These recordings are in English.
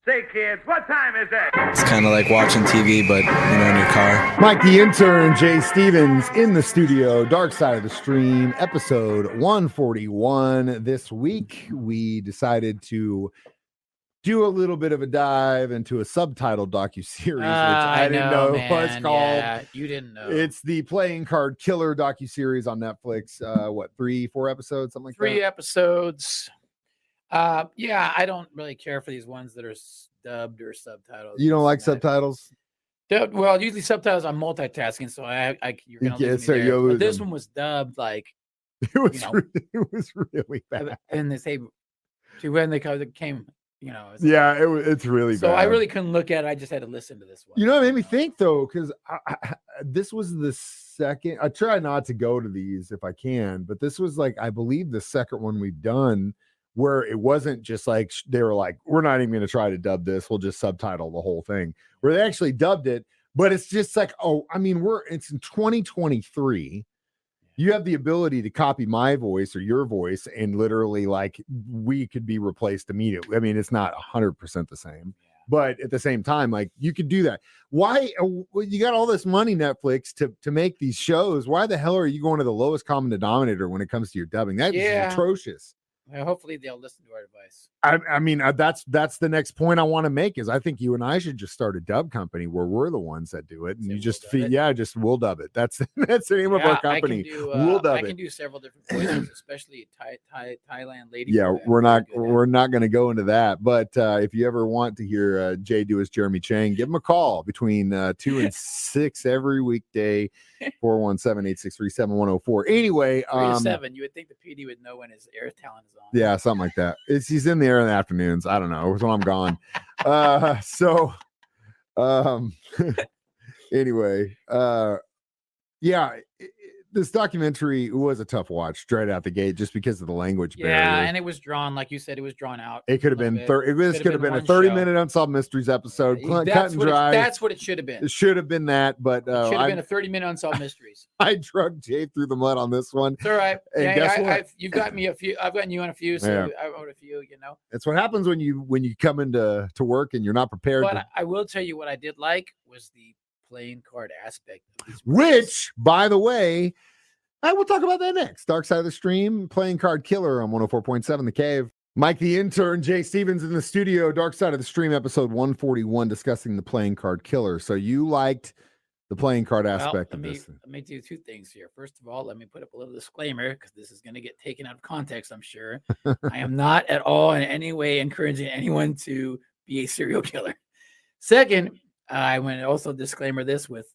Say, kids, what time is it? It's kind of like watching TV, but, in your car. Mike the Intern, Jay Stevens in the studio, Dark Side of the Stream, episode 141. This week, we decided to do a little bit of a dive into a subtitled docuseries, which I didn't know what it's called. Yeah, you didn't know. It's the Playing Card Killer docuseries on Netflix. 3-4 episodes, something like that? 3 episodes. Yeah, I don't really care for these ones that are dubbed or subtitled. You don't like subtitles? Dubbed, well, usually subtitles I'm multitasking, so you're gonna lose me there. But this one was dubbed like it was really bad. And they say when they came, it's really bad. So I really couldn't look at it. I just had to listen to this one. You know what made me think though, because this was the second. I try not to go to these if I can, but this was I believe the second one we've done where it wasn't just like they were like, we're not even going to try to dub this. We'll just subtitle the whole thing, where they actually dubbed it. But it's just like, it's in 2023. You have the ability to copy my voice or your voice and literally we could be replaced immediately. I mean, it's not 100% the same, but at the same time, you could do that. Why you got all this money, Netflix, to make these shows? Why the hell are you going to the lowest common denominator when it comes to your dubbing? That is atrocious. Well, hopefully they'll listen to our advice. I mean, that's the next point I want to make is I think you and I should just start a dub company where we're the ones that do it, and you just we'll dub it. That's the name of our company. We'll dub it. I can do several different voices, especially Thailand lady. Yeah, we're not going to go into that, but if you ever want to hear Jay do his Jeremy Chang, give him a call between 2 and 6 every weekday. 417-863-7104. Anyway, 3 to 7. You would think the PD would know when his air talent is on. Yeah, something like that. He's in the air in the afternoons. I don't know. It's when I'm gone. Anyway, this documentary was a tough watch straight out the gate just because of the language barrier. Yeah, and it was drawn, like you said, it was drawn out. It could have been this could have been a 30-minute Unsolved Mysteries episode, cut and dry. That's what it should have been. It should have been that, but it should have been a 30-minute Unsolved Mysteries. I drug Jay through the mud on this one. It's all right. And guess what? You've got me a few. I've gotten you on a few, so I wrote a few. That's what happens when you come into work and you're not prepared. But I will tell you what I did like was the playing card aspect of these movies. Which, by the way, I will talk about that next. Dark Side of the Stream, Playing Card Killer on 104.7 The Cave. Mike the Intern, Jay Stevens in the studio. Dark Side of the Stream, episode 141, discussing the Playing Card Killer. So you liked the playing card aspect of this. Let me do 2 things here. First of all, let me put up a little disclaimer because this is going to get taken out of context, I'm sure. I am not at all in any way encouraging anyone to be a serial killer. Second, I want to also disclaimer this would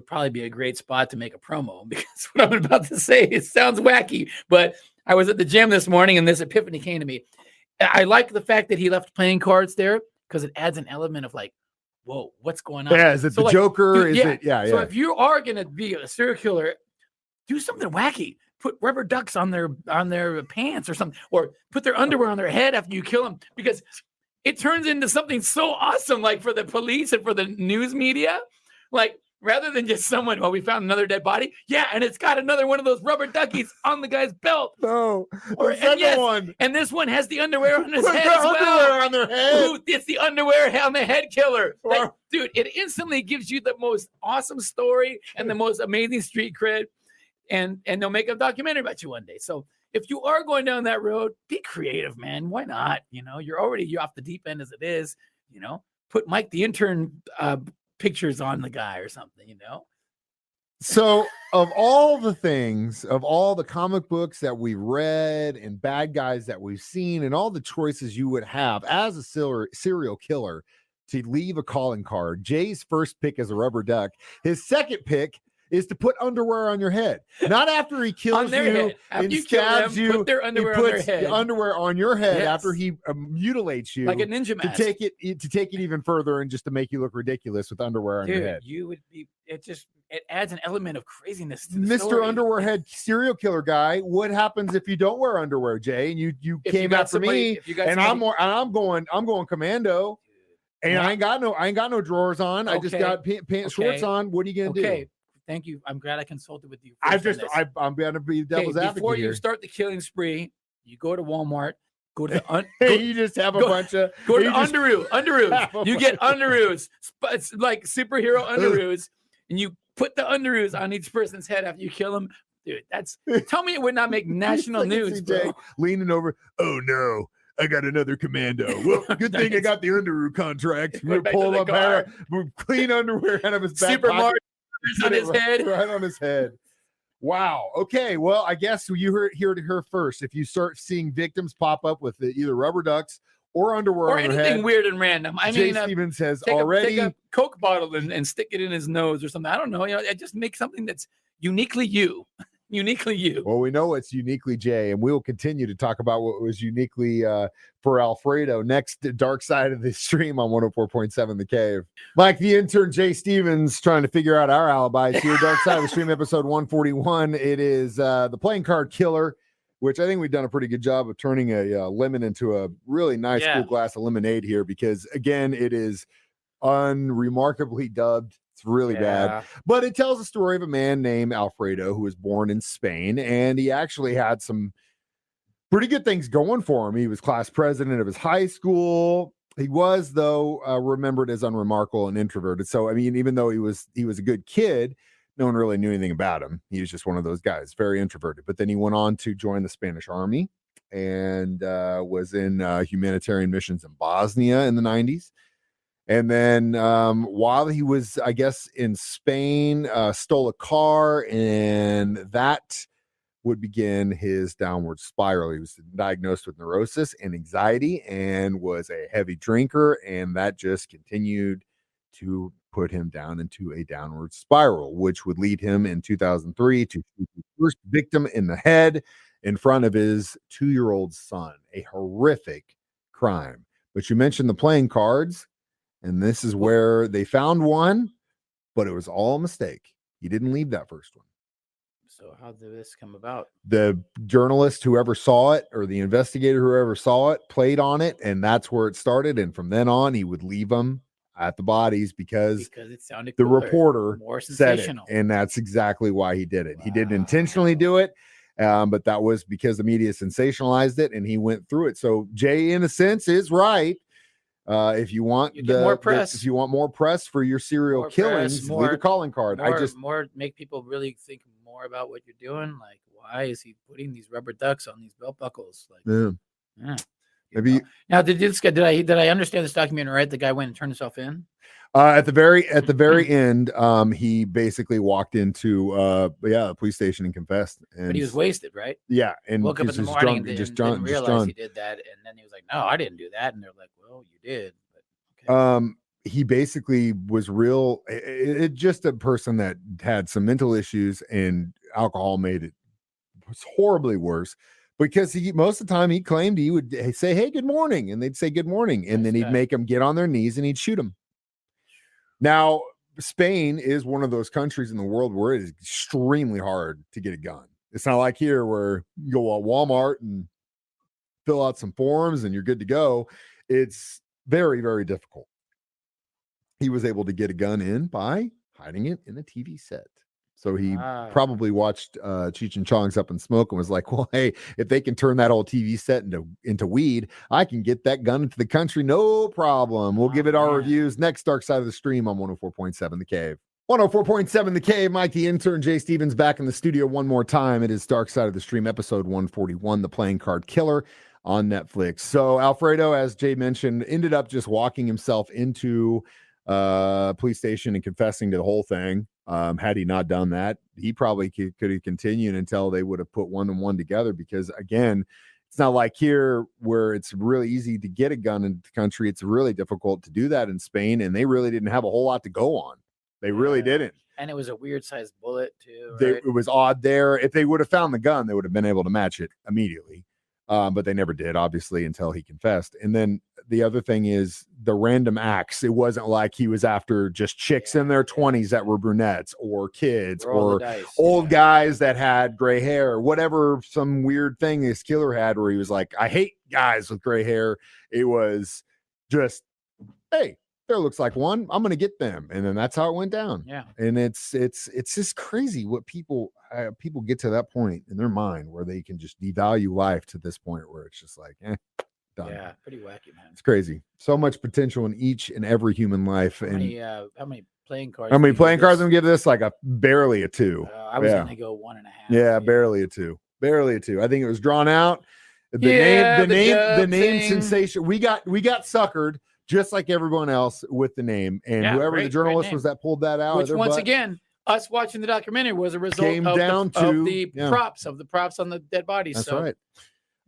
probably be a great spot to make a promo because what I'm about to say, it sounds wacky, but I was at the gym this morning and this epiphany came to me. I like the fact that he left playing cards there because it adds an element of whoa, what's going on? Yeah, is it the Joker? So if you are going to be a serial killer, do something wacky. Put rubber ducks on their pants or something, or put their underwear on their head after you kill them because it turns into something so awesome, for the police and for the news media, rather than just someone, we found another dead body. Yeah, and it's got another one of those rubber duckies on the guy's belt. No, one. And this one has the underwear on his head as well. Underwear on their head. Ooh, it's the underwear on the head killer. Dude, it instantly gives you the most awesome story and the most amazing street cred. And they'll make a documentary about you one day. So if you are going down that road, be creative, man. Why not? You're off the deep end as it is. Put Mike the Intern pictures on the guy or something, So of all the comic books that we read and bad guys that we've seen and all the choices you would have as a serial killer to leave a calling card, Jay's first pick is a rubber duck. His second pick is to put underwear on your head. Not after he kills you and stabs you. Put their underwear on their head. The underwear on your head after he mutilates you. Like a ninja mask. To take it even further and just to make you look ridiculous with underwear on your head. You would be, it adds an element of craziness to the Mr. story. Underwear Head serial killer guy, what happens if you don't wear underwear, Jay? And you came after me and I'm going commando. And I ain't got no drawers on. I just got pants, shorts on. What are you gonna do? Thank you. I'm glad I consulted with you. I'm going to be devil's advocate before here. you start the killing spree. You go to Walmart, Go to the You just have a bunch of go to you the just underoos. You get underoos. It's like superhero underoos, and you put the underoos on each person's head after you kill them. Dude, tell me it would not make national news, bro. Leaning over. Oh no, I got another commando. Well, good thing I got the underool contract. Went back to Pull the up car. clean underwear out of his back Super pocket. Mario on his head. Right on his head. Wow. Okay. Well, I guess you heard her first. If you start seeing victims pop up with either rubber ducks or underwear Or on their anything head, weird and random. I Jay mean, Stevens has take already a Coke bottle and stick it in his nose or something. I don't know. Just make something that's uniquely you. Uniquely you. Well, we know it's uniquely Jay, and we'll continue to talk about what was uniquely for Alfredo next. Dark Side of the Stream on 104.7 The Cave. Mike, the intern, Jay Stevens, trying to figure out our alibis here. Dark Side of the Stream, episode 141. It is the playing card killer, which I think we've done a pretty good job of turning a lemon into a really nice cool glass of lemonade here, because again, it is unremarkably dubbed. It's really bad, but it tells the story of a man named Alfredo who was born in Spain, and he actually had some pretty good things going for him. He was class president of his high school. He was, though, remembered as unremarkable and introverted. So, I mean, even though he was a good kid, no one really knew anything about him. He was just one of those guys, very introverted. But then he went on to join the Spanish army and was in humanitarian missions in Bosnia in the 90s. And then while he was, I guess, in Spain, stole a car, and that would begin his downward spiral. He was diagnosed with neurosis and anxiety and was a heavy drinker, and that just continued to put him down into a downward spiral, which would lead him in 2003 to shoot his first victim in the head in front of his 2-year-old son. A horrific crime. But you mentioned the playing cards. And this is where they found one, but it was all a mistake. He didn't leave that first one. So how did this come about? The journalist, whoever saw it, or the investigator, whoever saw it, played on it, and that's where it started. And from then on, he would leave them at the bodies because it sounded the cooler, reporter more said it, sensational. and that's exactly why he did it. He didn't intentionally do it, but that was because the media sensationalized it, and he went through it. So Jay, in a sense, is right. If you want more press, if you want more press for your serial killings, leave a calling card. More make people really think more about what you're doing. Like, why is he putting these rubber ducks on these belt buckles? Like, maybe now did I understand this document right? The guy went and turned himself in. At the very end, he basically walked into a police station and confessed. And but he was wasted, right? Yeah, and woke up in the morning and didn't realize he did that, and then he was like, "No, I didn't do that." And they're like, "Well, you did." But okay. He basically was just a person that had some mental issues, and alcohol made it horribly worse. Because most of the time he claimed he would say, "Hey, good morning," and they'd say good morning, and then he'd make them get on their knees and he'd shoot them. Now, Spain is one of those countries in the world where it is extremely hard to get a gun. It's not like here where you go to Walmart and fill out some forms and you're good to go. It's very, very difficult. He was able to get a gun in by hiding it in a TV set. So he probably watched Cheech and Chong's Up in Smoke and was like, well, hey, if they can turn that old TV set into weed, I can get that gun into the country. No problem. We'll give it our reviews next. Dark Side of the Stream on 104.7 The Cave. 104.7 The Cave. Mike, the intern, Jay Stevens back in the studio one more time. It is Dark Side of the Stream, episode 141, The Playing Card Killer on Netflix. So Alfredo, as Jay mentioned, ended up just walking himself into police station and confessing to the whole thing. Had he not done that, he probably could have continued until they would have put one and one together, because again, it's not like here where it's really easy to get a gun in the country. It's really difficult to do that in Spain, and they really didn't have a whole lot to go on. They really didn't. And it was a weird sized bullet too. Right? It was odd there. If they would have found the gun, they would have been able to match it immediately. But they never did, obviously, until he confessed. And then the other thing is the random acts. It wasn't like he was after just chicks in their 20s that were brunettes, or kids, or old guys that had gray hair, or whatever, some weird thing this killer had where he was like, I hate guys with gray hair. It was just, hey, there looks like one, I'm going to get them. And then that's how it went down. Yeah. And it's just crazy what people get to that point in their mind where they can just devalue life to this point where it's just like, Done. Yeah, pretty wacky, man. It's crazy. So much potential in each and every human life. How And many playing cards? how many do you give playing cards this? I'm gonna give this? Like barely a 2. I was Yeah. gonna go 1.5. Yeah, barely a 2. Barely a 2. I think it was drawn out. The Yeah, name thing. sensation. We got suckered just like everyone else with the name. And Yeah, whoever the great journalist name. was that pulled that out of Which their once butt, again, us watching the documentary was a result Came of down to- the yeah. props on the dead bodies. That's So right.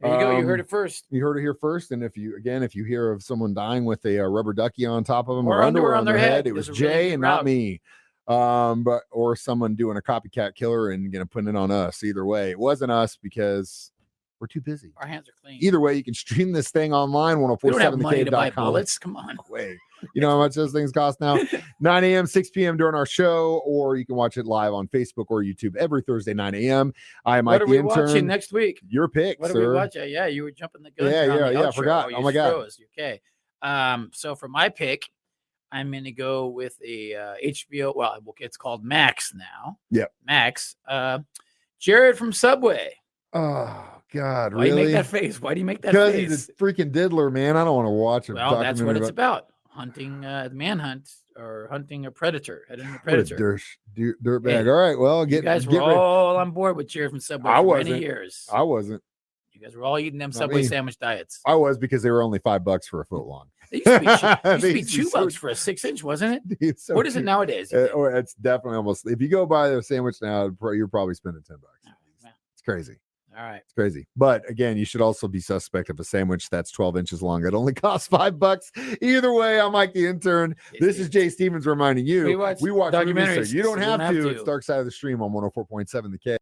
there you go. You heard it first. You heard it here first. And if you hear of someone dying with a rubber ducky on top of them Or or underwear on their head, it There's was a really Jay good and not route. me. Or someone doing a copycat killer and gonna put it on us. Either way, it wasn't us because we're too busy. Our hands are clean. Either way, you can stream this thing online, We don't have money to buy 1047thecave.com. bullets. Come on. Way. You know how much those things cost now? 9 a.m., 6 p.m. during our show, or you can watch it live on Facebook or YouTube every Thursday, 9 a.m. I am Mike What are the we Intern. watching next week? Your pick, What sir. are we watching? Yeah, you were jumping the gun. Yeah, here on yeah, the yeah, I outro. forgot. You Oh my God. froze. Okay. So for my pick, I'm going to go with a HBO. Well, it's called Max now. Yep. Max. Jared from Subway. Oh God, Why do you really? make that face? Why do you make that Because face? he's a freaking diddler, man. I don't want to watch it. Well, that's what it's about. Hunting, manhunt, or hunting a predator. Hunting a predator. Dirtbag. Hey, All right, well, You guys were get ready. all on board with Jared from Subway I for wasn't. many years. I wasn't. You guys were all eating them Not Subway me. sandwich diets. I was because they were only $5 for a foot long. It used to be, They used to be $2 for a 6-inch, wasn't it? It's so What is it cheap. nowadays? you think? Or it's definitely almost. If you go buy a sandwich now, you're probably spending $10. Yeah. It's crazy. All right. It's crazy. But again, you should also be suspect of a sandwich that's 12 inches long. It only costs $5. Either way, I'm Mike the Intern. This is Jay Stevens reminding you. We watch movies, documentaries, so you don't so have to. It's Dark Side of the Stream on 104.7 The K.